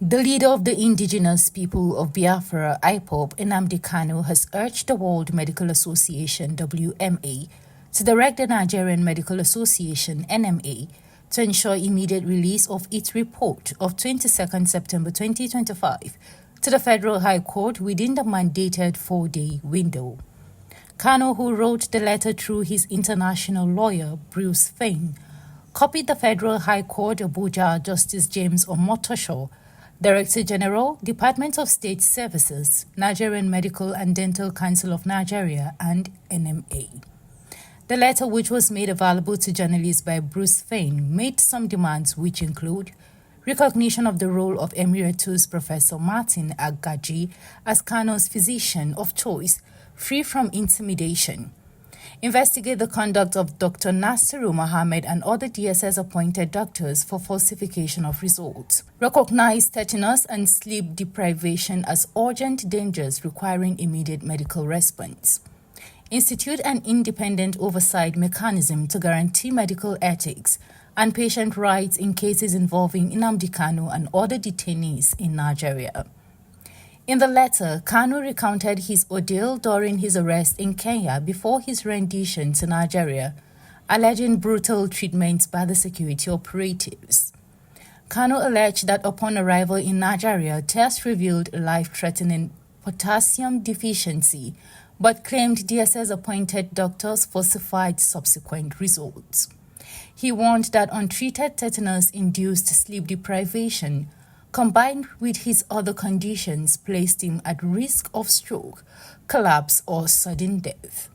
The leader of the indigenous people of Biafra, IPOB, Nnamdi Kanu, has urged the World Medical Association, WMA, to direct the Nigerian Medical Association, NMA, to ensure immediate release of its report of 22nd September 2025 to the Federal High Court within the mandated 4-day window. Kanu, who wrote the letter through his international lawyer, Bruce Fein, copied the Federal High Court, Abuja, Justice James Omotosho, Director General, Department of State Services, Nigerian Medical and Dental Council of Nigeria, and NMA. The letter, which was made available to journalists by Bruce Fein, made some demands which include recognition of the role of Emeritus Professor Martin Agaji as Kanu's physician of choice, free from intimidation. Investigate the conduct of Dr. Nasiru Mohammed and other DSS-appointed doctors for falsification of results. Recognize tetanus and sleep deprivation as urgent dangers requiring immediate medical response. Institute an independent oversight mechanism to guarantee medical ethics and patient rights in cases involving Nnamdi Kanu and other detainees in Nigeria. In the letter, Kanu recounted his ordeal during his arrest in Kenya before his rendition to Nigeria, alleging brutal treatment by the security operatives. Kanu alleged that upon arrival in Nigeria, tests revealed a life-threatening potassium deficiency, but claimed DSS-appointed doctors falsified subsequent results. He warned that untreated tetanus-induced sleep deprivation, combined with his other conditions, placed him at risk of stroke, collapse, or sudden death.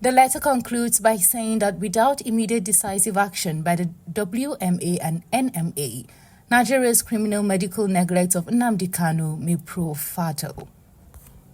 The letter concludes by saying that without immediate decisive action by the WMA and NMA, Nigeria's criminal medical neglect of Nnamdi Kanu may prove fatal.